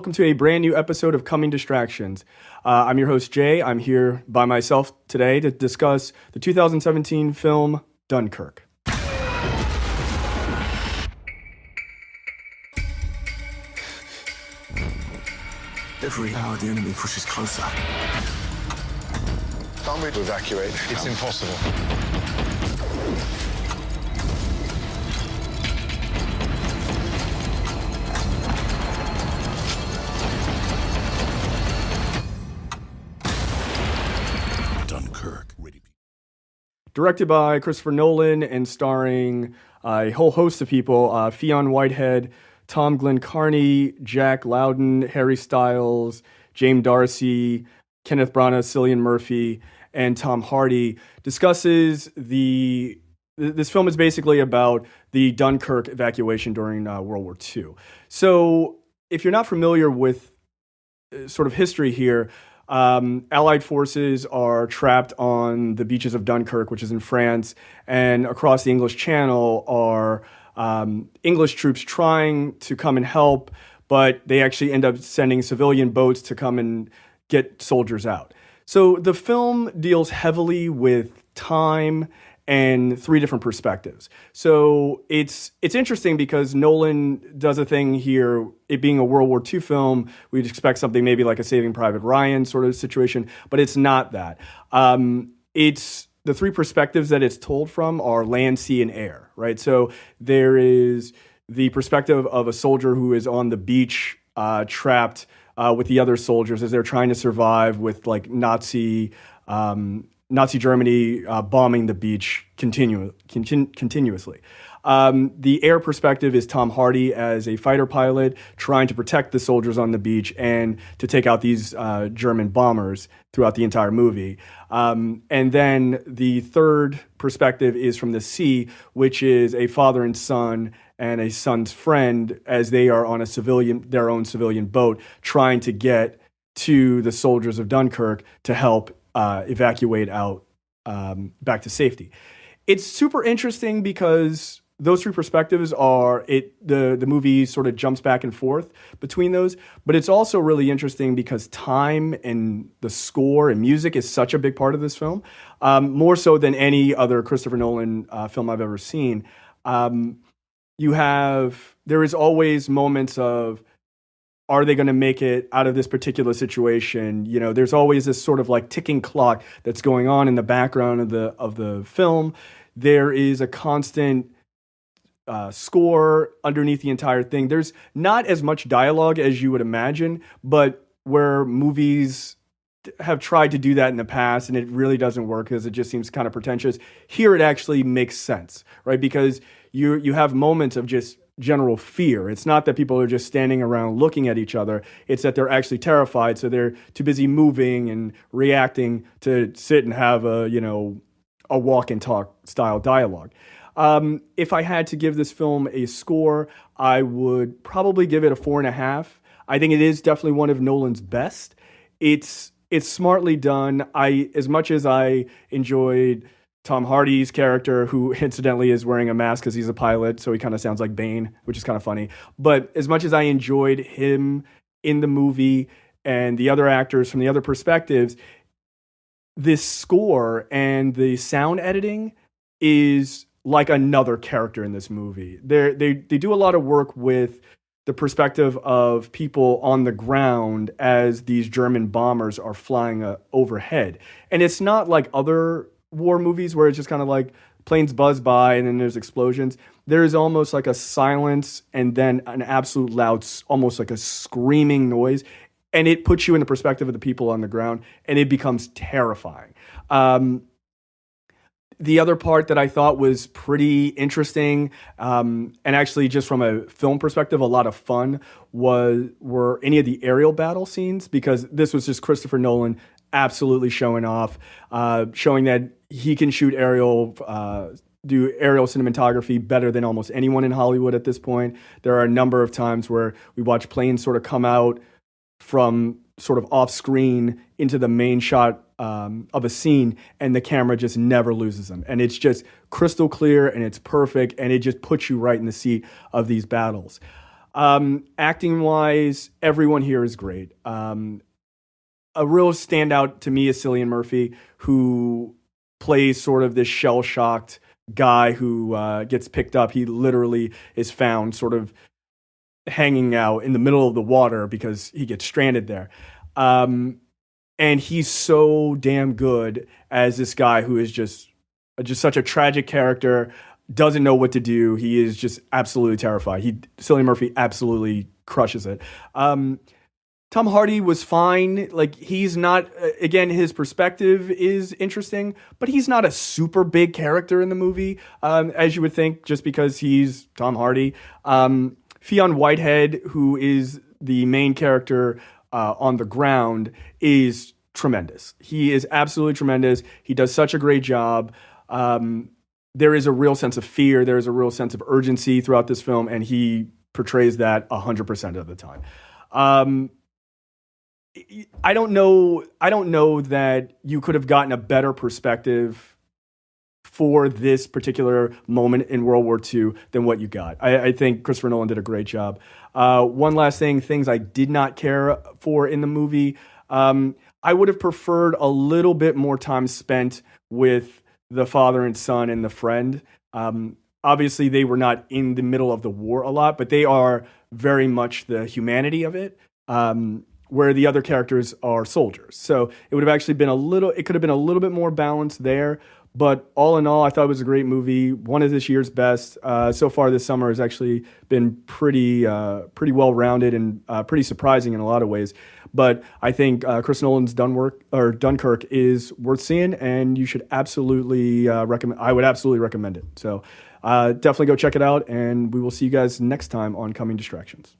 welcome to a brand new episode of Coming Distractions. I'm your host, Jay. I'm here by myself today to discuss the 2017 film Dunkirk. Every hour the enemy pushes closer. Can't we evacuate? It's impossible. Dunkirk. Directed by Christopher Nolan and starring a whole host of people, Fionn Whitehead, Tom Glynn-Carney, Jack Lowden, Harry Styles, James D'Arcy, Kenneth Branagh, Cillian Murphy, and Tom Hardy, discusses this film is basically about the Dunkirk evacuation during World War II. So if you're not familiar with sort of history here, Allied forces are trapped on the beaches of Dunkirk, which is in France, and across the English Channel are English troops trying to come and help, but they actually end up sending civilian boats to come and get soldiers out. So the film deals heavily with time and three different perspectives. So it's interesting because Nolan does a thing here, it being a World War II film, we'd expect something maybe like a Saving Private Ryan sort of situation, but it's not that. It's the three perspectives that it's told from are land, sea, and air, right? So there is the perspective of a soldier who is on the beach, trapped with the other soldiers as they're trying to survive with like Nazi Germany bombing the beach continuously. The air perspective is Tom Hardy as a fighter pilot trying to protect the soldiers on the beach and to take out these German bombers throughout the entire movie. And then the third perspective is from the sea, which is a father and son and a son's friend as they are on their own civilian boat trying to get to the soldiers of Dunkirk to help evacuate out back to safety. It's super interesting because those three perspectives are the movie sort of jumps back and forth between those, but it's also really interesting because time and the score and music is such a big part of this film, more so than any other Christopher Nolan film I've ever seen. There is always moments of, are they going to make it out of this particular situation? You know, there's always this sort of like ticking clock that's going on in the background of the film. There is a constant score underneath the entire thing. There's not as much dialogue as you would imagine, but where movies have tried to do that in the past and it really doesn't work because it just seems kind of pretentious. Here it actually makes sense, right? Because you have moments of just general fear. It's not that people are just standing around looking at each other. It's that they're actually terrified, so they're too busy moving and reacting to sit and have a walk and talk style dialogue. If I had to give this film a score, I would probably give it a 4.5. I think it is definitely one of Nolan's best. It's smartly done. As much as I enjoyed Tom Hardy's character, who incidentally is wearing a mask because he's a pilot, so he kind of sounds like Bane, which is kind of funny. But as much as I enjoyed him in the movie and the other actors from the other perspectives, this score and the sound editing is like another character in this movie. They do a lot of work with the perspective of people on the ground as these German bombers are flying overhead. And it's not like other war movies where it's just kind of like planes buzz by and then there's explosions. There's almost like a silence and then an absolute loud, almost like a screaming noise. And it puts you in the perspective of the people on the ground and it becomes terrifying. The other part that I thought was pretty interesting, and actually just from a film perspective, a lot of fun, were any of the aerial battle scenes, because this was just Christopher Nolan absolutely showing off, showing that he can shoot do aerial cinematography better than almost anyone in Hollywood at this point. There are a number of times where we watch planes sort of come out from sort of off screen into the main shot of a scene, and the camera just never loses them. And it's just crystal clear and it's perfect, and it just puts you right in the seat of these battles. Acting wise, everyone here is great. A real standout to me is Cillian Murphy, who plays sort of this shell-shocked guy who gets picked up. He literally is found sort of hanging out in the middle of the water because he gets stranded there. And he's so damn good as this guy who is just such a tragic character, doesn't know what to do. He is just absolutely terrified. Cillian Murphy absolutely crushes it. Tom Hardy was fine. Like, he's not, again, his perspective is interesting, but he's not a super big character in the movie, as you would think, just because he's Tom Hardy. Fionn Whitehead, who is the main character on the ground, is tremendous. He is absolutely tremendous. He does such a great job. There is a real sense of fear. There is a real sense of urgency throughout this film, and he portrays that 100% of the time. I don't know that you could have gotten a better perspective for this particular moment in World War II than what you got. I think Christopher Nolan did a great job. One last things I did not care for in the movie. I would have preferred a little bit more time spent with the father and son and the friend. Obviously, they were not in the middle of the war a lot, but they are very much the humanity of it, where the other characters are soldiers. So it would have actually been it could have been a little bit more balanced there. But all in all, I thought it was a great movie. One of this year's best. So far this summer has actually been pretty well-rounded and pretty surprising in a lot of ways. But I think Chris Nolan's Dunkirk is worth seeing, and you should absolutely recommend. I would absolutely recommend it. So definitely go check it out, and we will see you guys next time on Coming Distractions.